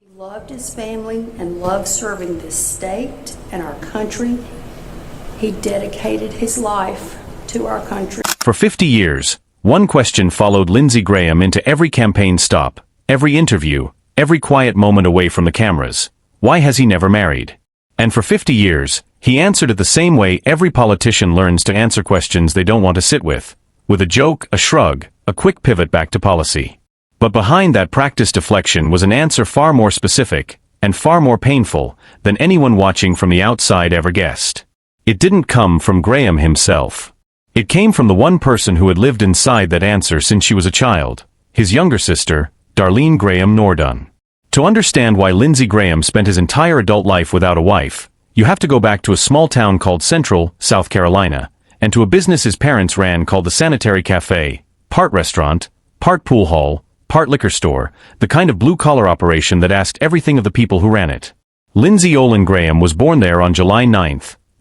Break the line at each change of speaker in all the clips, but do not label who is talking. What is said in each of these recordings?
He loved his family and loved serving this state and our country. He dedicated his life to our country.
For 50 years, one question followed Lindsey Graham into every campaign stop, every interview, every quiet moment away from the cameras. Why has he never married? And for 50 years, he answered it the same way every politician learns to answer questions they don't want to sit with a joke, a shrug, a quick pivot back to policy. But behind that practiced deflection was an answer far more specific, and far more painful, than anyone watching from the outside ever guessed. It didn't come from Graham himself. It came from the one person who had lived inside that answer since she was a child, his younger sister, Darline Graham Nordone. To understand why Lindsey Graham spent his entire adult life without a wife, you have to go back to a small town called Central, South Carolina, and to a business his parents ran called the Sanitary Cafe, part restaurant, part pool hall, part liquor store, the kind of blue-collar operation that asked everything of the people who ran it. Lindsey Olin Graham was born there on July 9,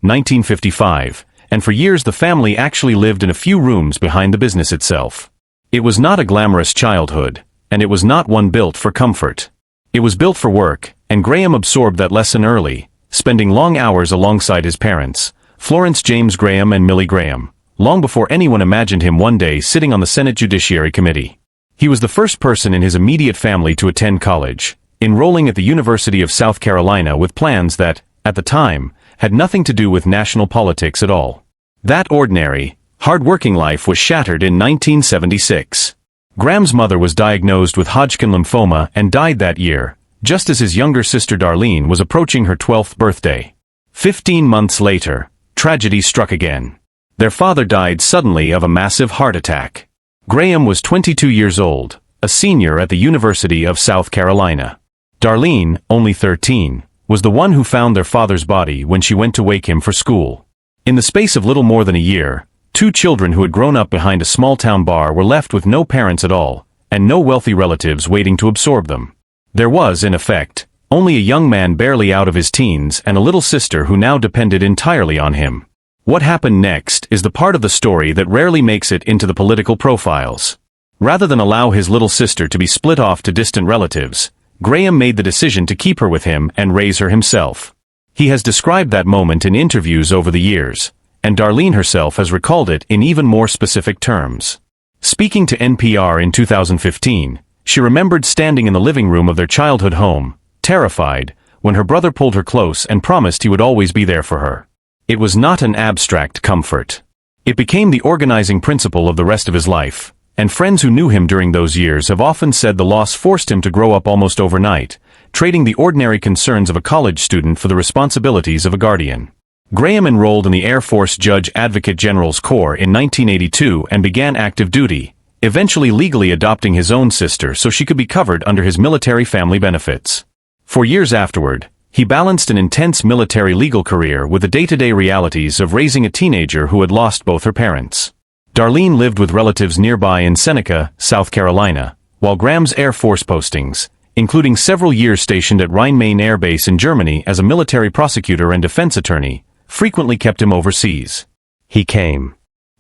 1955, and for years the family actually lived in a few rooms behind the business itself. It was not a glamorous childhood, and it was not one built for comfort. It was built for work, and Graham absorbed that lesson early, spending long hours alongside his parents, Florence James Graham and Millie Graham, long before anyone imagined him one day sitting on the Senate Judiciary Committee. He was the first person in his immediate family to attend college, enrolling at the University of South Carolina with plans that, at the time, had nothing to do with national politics at all. That ordinary, hard-working life was shattered in 1976. Graham's mother was diagnosed with Hodgkin lymphoma and died that year, just as his younger sister Darline was approaching her 12th birthday. 15 months later, tragedy struck again. Their father died suddenly of a massive heart attack. Graham was 22 years old, a senior at the University of South Carolina. Darline, only 13, was the one who found their father's body when she went to wake him for school. In the space of little more than a year, two children who had grown up behind a small-town bar were left with no parents at all, and no wealthy relatives waiting to absorb them. There was, in effect, only a young man barely out of his teens and a little sister who now depended entirely on him. What happened next is the part of the story that rarely makes it into the political profiles. Rather than allow his little sister to be split off to distant relatives, Graham made the decision to keep her with him and raise her himself. He has described that moment in interviews over the years, and Darline herself has recalled it in even more specific terms. Speaking to NPR in 2015, she remembered standing in the living room of their childhood home, terrified, when her brother pulled her close and promised he would always be there for her. It was not an abstract comfort. It became the organizing principle of the rest of his life, and friends who knew him during those years have often said the loss forced him to grow up almost overnight, trading the ordinary concerns of a college student for the responsibilities of a guardian. Graham enrolled in the Air Force JAG Corps in 1982 and began active duty, eventually legally adopting his own sister so she could be covered under his military family benefits. For years afterward, he balanced an intense military legal career with the day-to-day realities of raising a teenager who had lost both her parents. Darline lived with relatives nearby in Seneca, South Carolina, while Graham's Air Force postings, including several years stationed at Rhein-Main Air Base in Germany as a military prosecutor and defense attorney, frequently kept him overseas. He came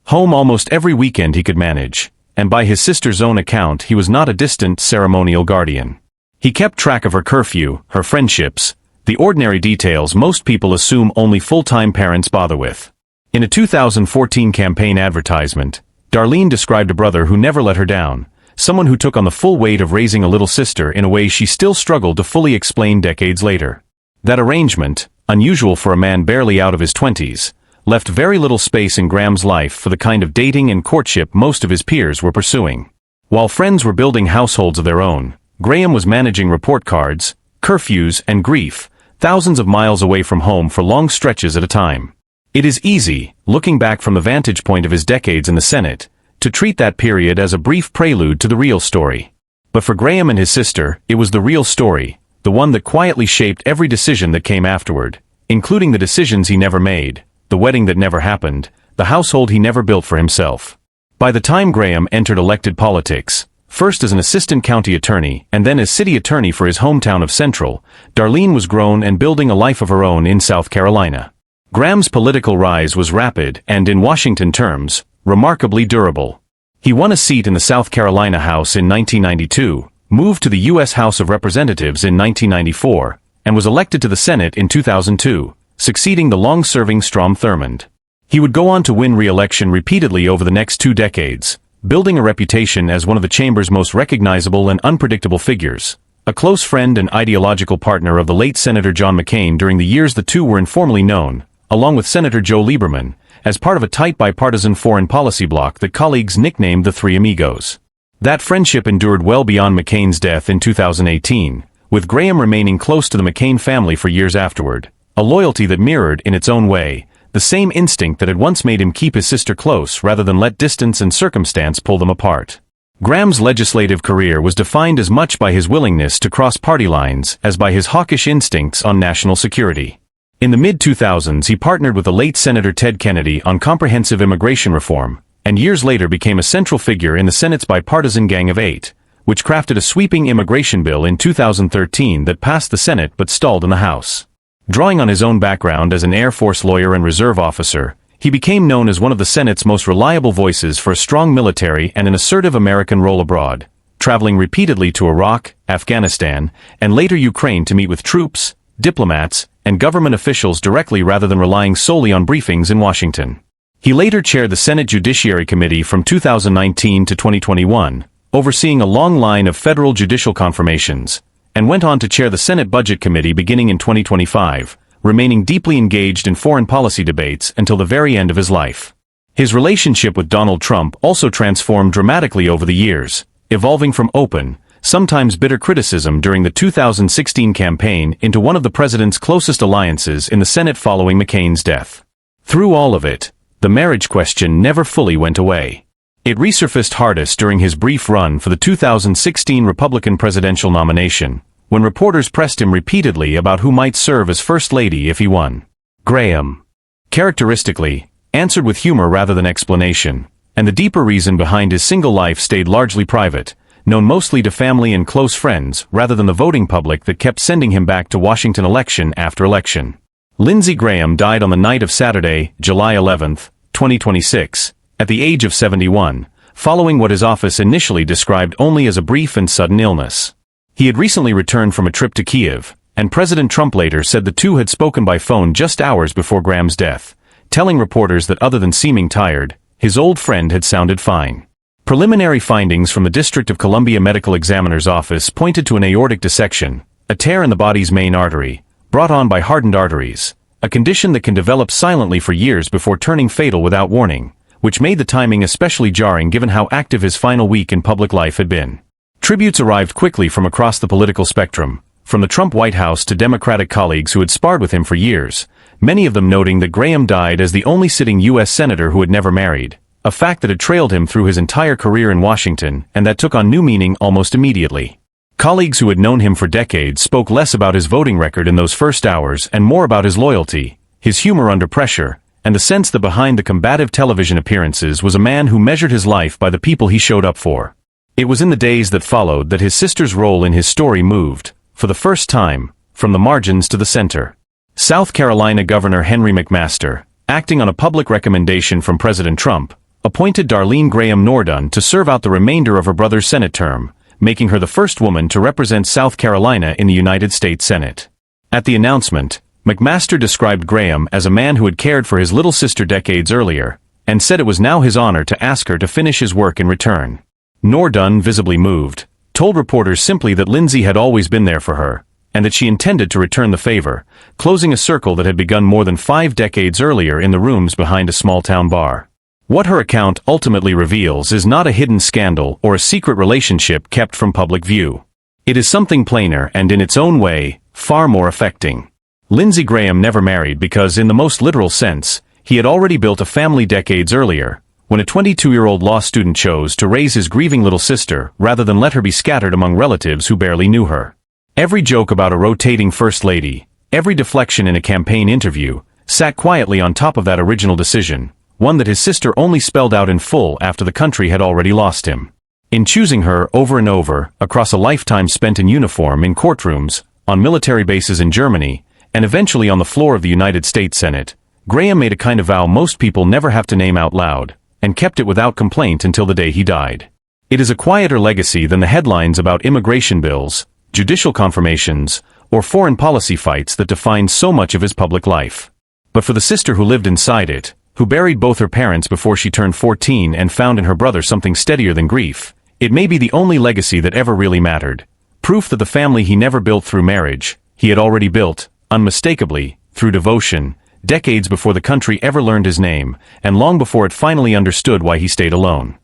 home almost every weekend he could manage, and by his sister's own account he was not a distant ceremonial guardian. He kept track of her curfew, her friendships, the ordinary details most people assume only full-time parents bother with. In a 2014 campaign advertisement, Darline described a brother who never let her down, someone who took on the full weight of raising a little sister in a way she still struggled to fully explain decades later. That arrangement, unusual for a man barely out of his 20s, left very little space in Graham's life for the kind of dating and courtship most of his peers were pursuing. While friends were building households of their own, Graham was managing report cards, curfews, and grief, thousands of miles away from home for long stretches at a time. It is easy, looking back from the vantage point of his decades in the Senate, to treat that period as a brief prelude to the real story. But for Graham and his sister, it was the real story, the one that quietly shaped every decision that came afterward, including the decisions he never made, the wedding that never happened, the household he never built for himself. By the time Graham entered elected politics, first as an assistant county attorney and then as city attorney for his hometown of Central, Darline was grown and building a life of her own in South Carolina. Graham's political rise was rapid and, in Washington terms, remarkably durable. He won a seat in the South Carolina House in 1992, moved to the U.S. House of Representatives in 1994, and was elected to the Senate in 2002, succeeding the long-serving Strom Thurmond. He would go on to win re-election repeatedly over the next 2 decades, building a reputation as one of the chamber's most recognizable and unpredictable figures, a close friend and ideological partner of the late Senator John McCain during the years the two were informally known, along with Senator Joe Lieberman, as part of a tight bipartisan foreign policy bloc that colleagues nicknamed the Three Amigos. That friendship endured well beyond McCain's death in 2018, with Graham remaining close to the McCain family for years afterward, a loyalty that mirrored, in its own way, the same instinct that had once made him keep his sister close rather than let distance and circumstance pull them apart. Graham's legislative career was defined as much by his willingness to cross party lines as by his hawkish instincts on national security. In the mid-2000s he partnered with the late Senator Ted Kennedy on comprehensive immigration reform, and years later became a central figure in the Senate's bipartisan Gang of Eight, which crafted a sweeping immigration bill in 2013 that passed the Senate but stalled in the House. Drawing on his own background as an Air Force lawyer and reserve officer, he became known as one of the Senate's most reliable voices for a strong military and an assertive American role abroad, traveling repeatedly to Iraq, Afghanistan, and later Ukraine to meet with troops, diplomats, and government officials directly rather than relying solely on briefings in Washington. He later chaired the Senate Judiciary Committee from 2019 to 2021, overseeing a long line of federal judicial confirmations, and went on to chair the Senate Budget Committee beginning in 2025, remaining deeply engaged in foreign policy debates until the very end of his life. His relationship with Donald Trump also transformed dramatically over the years, evolving from open, sometimes bitter criticism during the 2016 campaign into one of the president's closest alliances in the Senate following McCain's death. Through all of it, the marriage question never fully went away. It resurfaced hardest during his brief run for the 2016 Republican presidential nomination, when reporters pressed him repeatedly about who might serve as First Lady if he won. Graham, characteristically, answered with humor rather than explanation, and the deeper reason behind his single life stayed largely private, known mostly to family and close friends rather than the voting public that kept sending him back to Washington election after election. Lindsey Graham died on the night of Saturday, July 11, 2026, at the age of 71, following what his office initially described only as a brief and sudden illness. He had recently returned from a trip to Kiev, and President Trump later said the two had spoken by phone just hours before Graham's death, telling reporters that other than seeming tired, his old friend had sounded fine. Preliminary findings from the District of Columbia Medical Examiner's office pointed to an aortic dissection, a tear in the body's main artery, brought on by hardened arteries, a condition that can develop silently for years before turning fatal without warning, which made the timing especially jarring given how active his final week in public life had been. Tributes arrived quickly from across the political spectrum, from the Trump White House to Democratic colleagues who had sparred with him for years, many of them noting that Graham died as the only sitting U.S. senator who had never married, a fact that had trailed him through his entire career in Washington and that took on new meaning almost immediately. Colleagues who had known him for decades spoke less about his voting record in those first hours and more about his loyalty, his humor under pressure, and the sense that behind the combative television appearances was a man who measured his life by the people he showed up for. It was in the days that followed that his sister's role in his story moved, for the first time, from the margins to the center. South Carolina Governor Henry McMaster, acting on a public recommendation from President Trump, appointed Darline Graham Nordone to serve out the remainder of her brother's Senate term, making her the first woman to represent South Carolina in the United States Senate. At the announcement, McMaster described Graham as a man who had cared for his little sister decades earlier, and said it was now his honor to ask her to finish his work in return. Nordone, visibly moved, told reporters simply that Lindsey had always been there for her, and that she intended to return the favor, closing a circle that had begun more than 5 decades earlier in the rooms behind a small-town bar. What her account ultimately reveals is not a hidden scandal or a secret relationship kept from public view. It is something plainer and, in its own way, far more affecting. Lindsey Graham never married because, in the most literal sense, he had already built a family decades earlier, when a 22-year-old law student chose to raise his grieving little sister rather than let her be scattered among relatives who barely knew her. Every joke about a rotating first lady, every deflection in a campaign interview, sat quietly on top of that original decision, one that his sister only spelled out in full after the country had already lost him. In choosing her over and over, across a lifetime spent in uniform in courtrooms, on military bases in Germany, and eventually on the floor of the United States Senate, Graham made a kind of vow most people never have to name out loud, and kept it without complaint until the day he died. It is a quieter legacy than the headlines about immigration bills, judicial confirmations, or foreign policy fights that define so much of his public life. But for the sister who lived inside it, who buried both her parents before she turned 14 and found in her brother something steadier than grief, it may be the only legacy that ever really mattered. Proof that the family he never built through marriage, he had already built, unmistakably, through devotion, decades before the country ever learned his name, and long before it finally understood why he stayed alone.